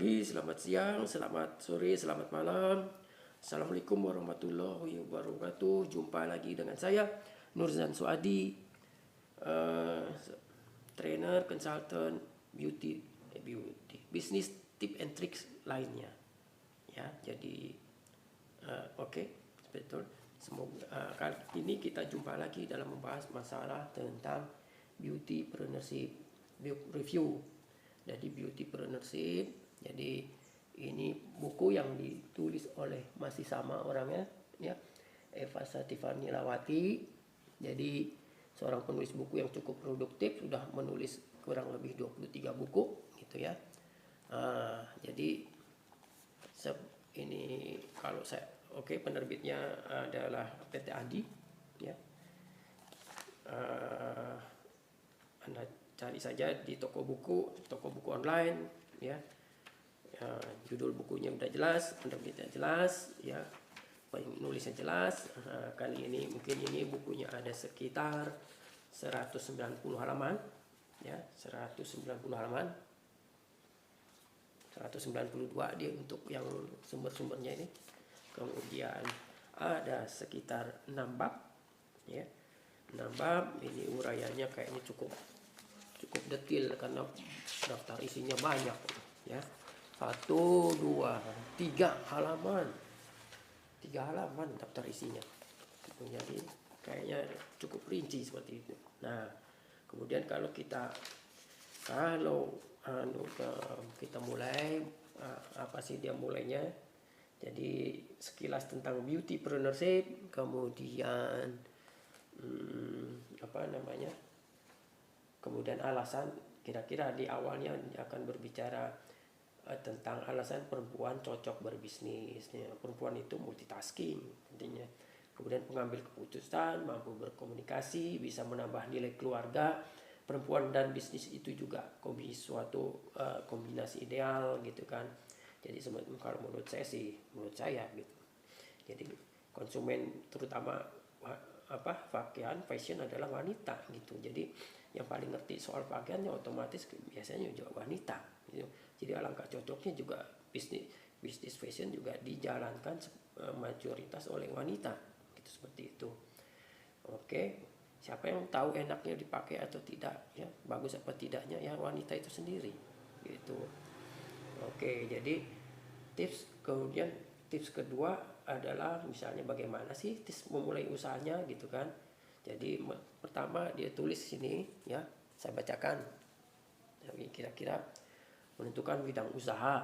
pagi, selamat siang, selamat sore, selamat malam. Assalamualaikum warahmatullahi wabarakatuh. Jumpa lagi dengan saya, Nurzan Suadi, trainer, consultant, beauty, business tip and tricks lainnya. Ya, jadi oke, betul. Semoga kali ini kita jumpa lagi dalam membahas masalah tentang beautypreneurship review. Jadi beautypreneurship, jadi ini buku yang ditulis oleh masih sama orangnya, ya, Eva Satifani Lawati. Jadi seorang penulis buku yang cukup produktif, sudah menulis kurang lebih 23 buku gitu ya. Jadi ini kalau saya penerbitnya adalah PT Adi, ya. Anda cari saja di toko buku online, ya. Judul bukunya udah jelas, penerbitnya jelas, ya, penulisnya jelas. Kali ini mungkin ini bukunya ada sekitar 190 halaman, ya, 190 halaman. 192 dia untuk yang sumber-sumbernya ini. Kemudian ada sekitar 6 bab, ya. 6 bab, ini uraiannya kayaknya cukup detail karena daftar isinya banyak, ya. 1, 2, 3 halaman. 3 halaman daftar isinya. Jadi kayaknya cukup rinci seperti itu. Nah, kemudian kalau kita mulai, apa sih dia mulainya? Jadi sekilas tentang beautypreneurship, kemudian kemudian alasan, kira-kira di awalnya akan berbicara tentang alasan perempuan cocok berbisnis, ya. Perempuan itu multitasking intinya. Kemudian pengambil keputusan, mampu berkomunikasi, bisa menambah nilai keluarga. Perempuan dan bisnis itu juga suatu kombinasi ideal gitu kan. Jadi kalau menurut saya gitu. Jadi konsumen terutama pakaian fashion adalah wanita gitu. Jadi yang paling ngerti soal pakaiannya otomatis biasanya juga wanita gitu. Jadi alangkah cocoknya juga bisnis fashion juga dijalankan mayoritas oleh wanita gitu, seperti itu. Oke, siapa yang tahu enaknya dipakai atau tidak, ya, bagus apa tidaknya, ya, wanita itu sendiri gitu. Oke, jadi kemudian tips kedua adalah misalnya bagaimana sih tips memulai usahanya gitu kan. Jadi pertama dia tulis sini, ya, saya bacakan. Jadi kira-kira menentukan bidang usaha,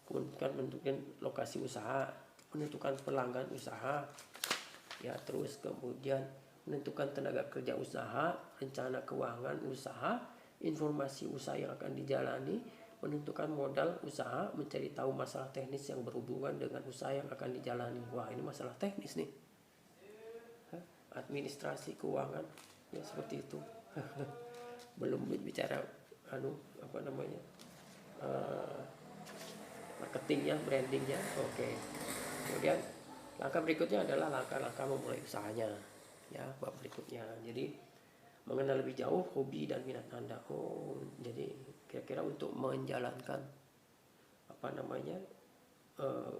kemudian menentukan lokasi usaha, menentukan pelanggan usaha, ya, terus kemudian menentukan tenaga kerja usaha, rencana keuangan usaha, informasi usaha yang akan dijalani, menentukan modal usaha, mencari tahu masalah teknis yang berhubungan dengan usaha yang akan dijalani. Wah, ini masalah teknis nih. Administrasi keuangan, ya, seperti itu. Belum bicara marketingnya, brandingnya. Oke. Kemudian langkah berikutnya adalah langkah-langkah memulai usahanya, ya, bab berikutnya. Jadi mengenal lebih jauh hobi dan minat Anda. Jadi kira-kira untuk menjalankan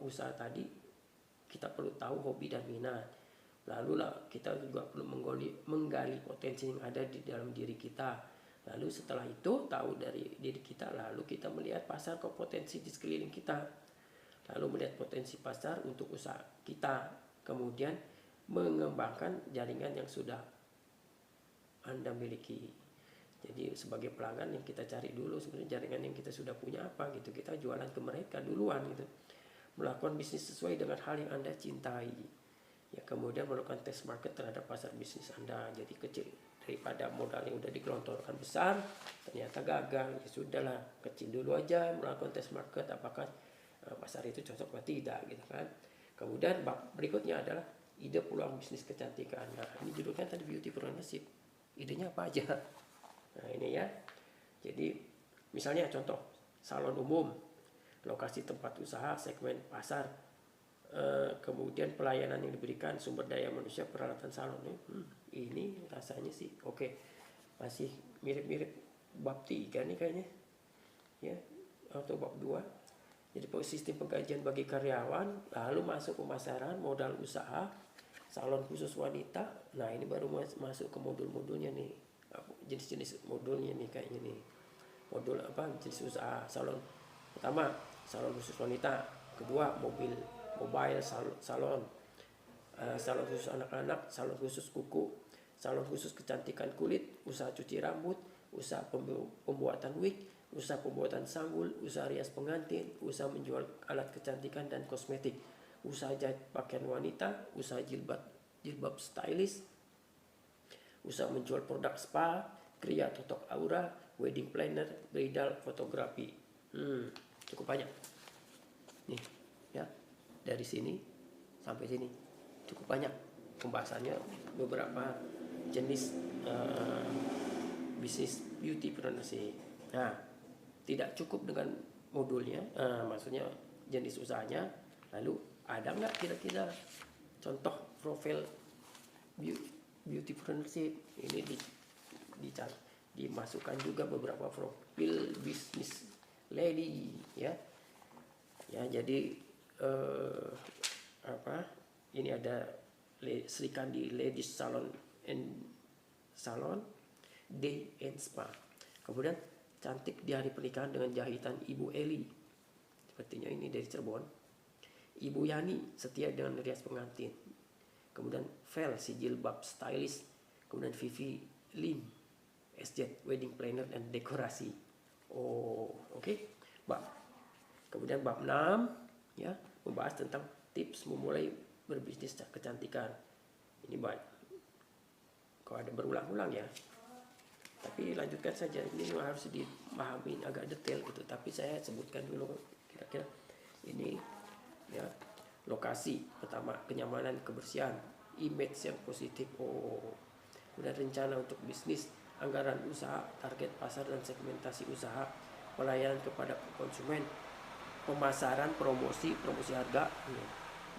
usaha tadi kita perlu tahu hobi dan minat. Lalu kita juga perlu menggali potensi yang ada di dalam diri kita. Lalu setelah itu tahu dari diri kita, lalu kita melihat pasar kompetensi di sekeliling kita. Lalu melihat potensi pasar untuk usaha kita. Kemudian mengembangkan jaringan yang sudah Anda miliki. Jadi sebagai pelanggan yang kita cari dulu sebenarnya jaringan yang kita sudah punya apa gitu. Kita jualan ke mereka duluan gitu. Melakukan bisnis sesuai dengan hal yang Anda cintai. Ya, kemudian melakukan test market terhadap pasar bisnis Anda. Jadi kecil, daripada modal yang udah digelontorkan besar ternyata gagal, ya sudahlah, kecil dulu aja, melakukan test market apakah pasar itu cocok atau tidak gitu kan. Kemudian bab berikutnya adalah ide peluang bisnis kecantikan. Nah, ini judulnya tadi beautypreneurship. Idenya apa aja? Nah, ini ya. Jadi misalnya contoh salon umum, lokasi tempat usaha, segmen pasar, kemudian pelayanan yang diberikan, sumber daya manusia, peralatan salon. Ini rasanya sih oke. Masih mirip-mirip bab 3 nih kayaknya, ya, atau bab 2. Jadi sistem penggajian bagi karyawan, lalu masuk pemasaran, modal usaha, salon khusus wanita. Nah ini baru masuk ke modul-modulnya nih, jenis-jenis modulnya nih kayaknya nih. Modul apa, jenis usaha salon. Pertama, salon khusus wanita. Kedua, mobile salon. Salon khusus anak-anak, salon khusus kuku, salon khusus kecantikan kulit, usaha cuci rambut, usaha pembuatan wig, usaha pembuatan sanggul, usaha rias pengantin, usaha menjual alat kecantikan dan kosmetik, usaha jahit pakaian wanita, usaha jilbab stylish, usaha menjual produk spa, kria totok aura, wedding planner, bridal fotografi. Cukup banyak. Nih, ya. Dari sini sampai sini cukup banyak pembahasannya, beberapa jenis bisnis beautypreneur sih. Nah, tidak cukup dengan modulnya, maksudnya jenis usahanya. Lalu ada nggak kira-kira contoh profil beautypreneurship ini dimasukkan juga beberapa profil bisnis lady ya. Ya jadi ini ada Sri Kandi Ladies Salon Day and Spa. Kemudian cantik di hari pernikahan dengan jahitan Ibu Eli. Sepertinya ini dari Cirebon. Ibu Yani setia dengan rias pengantin. Kemudian Vel si jilbab stylist. Kemudian Vivi Lim SJ wedding planner dan dekorasi. Oke. Kemudian bab 6 ya, membahas tentang tips memulai berbisnis kecantikan. Ini banyak. Kalau ada berulang-ulang ya. Tapi lanjutkan saja, ini harus dipahami agak detail gitu. Tapi saya sebutkan dulu kira-kira ini ya. Lokasi pertama, kenyamanan, kebersihan, image yang positif. Kemudian rencana untuk bisnis, anggaran usaha, target pasar dan segmentasi usaha, pelayanan kepada konsumen, pemasaran, promosi harga,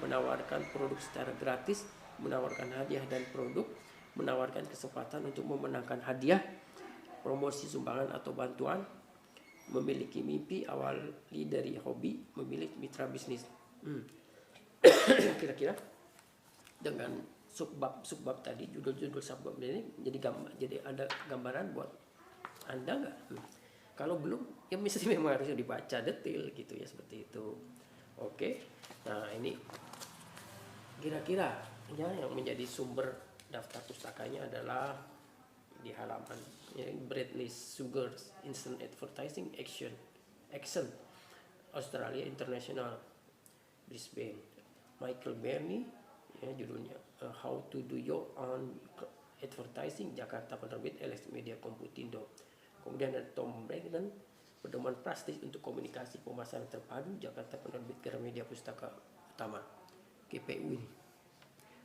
menawarkan produk secara gratis, menawarkan hadiah dan produk, menawarkan kesempatan untuk memenangkan hadiah, promosi sumbangan atau bantuan, memiliki mimpi, awali dari hobi, memilih mitra bisnis. Kira-kira dengan subbab tadi, judul-judul subbab ini jadi ada gambaran buat Anda nggak? Kalau belum, ya mesti memang harus dibaca detail gitu ya, seperti itu. Oke, nah ini kira-kira ya yang menjadi sumber daftar pustakanya adalah di halaman ya, Bradley Sugars Instant Advertising Action Australia International Brisbane, Michael Bernie ya judulnya How to Do Your Own Advertising, Jakarta penerbit LS Media Komputindo. Kemudian ada Tom Bragdon, pedoman praktis untuk komunikasi pemasaran terpadu, Jakarta penerbit Gramedia Pustaka Utama GPU ini.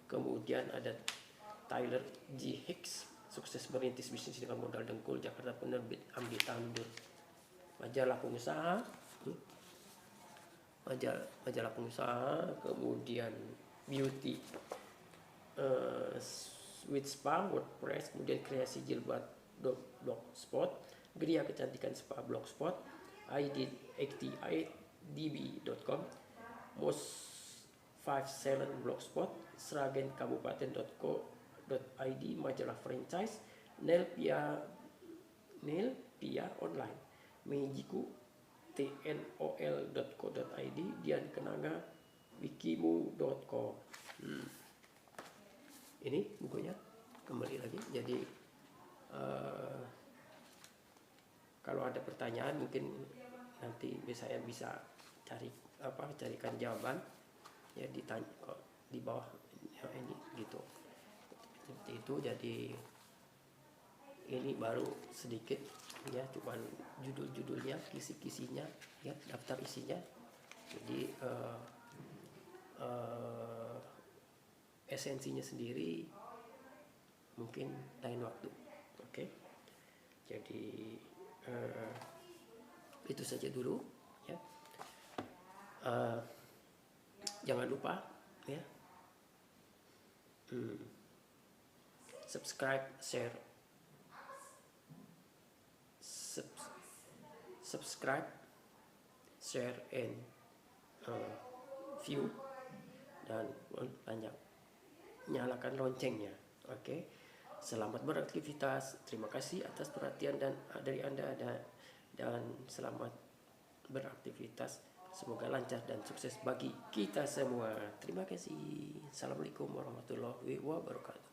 Kemudian ada Tyler G. Hicks, sukses merintis bisnis dengan modal dengkul, Jakarta penerbit Amdi Tandur. Majalah pengusaha, majalah pengusaha. Kemudian beauty, Sweet Spa, WordPress. Kemudian kreasi jilbab, blogspot, Gria kecantikan spa, blogspot, ID88db.com, most 5 seller blogspot, sragenkabupaten.co.id, majalah franchise, Nel Pia online, Mejiku tnol.co.id, Dian Kenanga wikimu.com. Ini bukunya kembali lagi. Jadi kalau ada pertanyaan mungkin nanti saya bisa carikan jawaban ya, ditanya di bawah ya, ini gitu. Seperti itu. Jadi ini baru sedikit ya, cuman judul-judulnya, kisi-kisinya ya, daftar isinya. Jadi esensinya sendiri mungkin lain waktu. Oke. Jadi itu saja dulu ya. Jangan lupa ya, subscribe, share, and view dan banyak nyalakan loncengnya. Oke. Selamat beraktivitas. Terima kasih atas perhatian dan dari Anda dan selamat beraktivitas. Semoga lancar dan sukses bagi kita semua. Terima kasih. Assalamualaikum warahmatullahi wabarakatuh.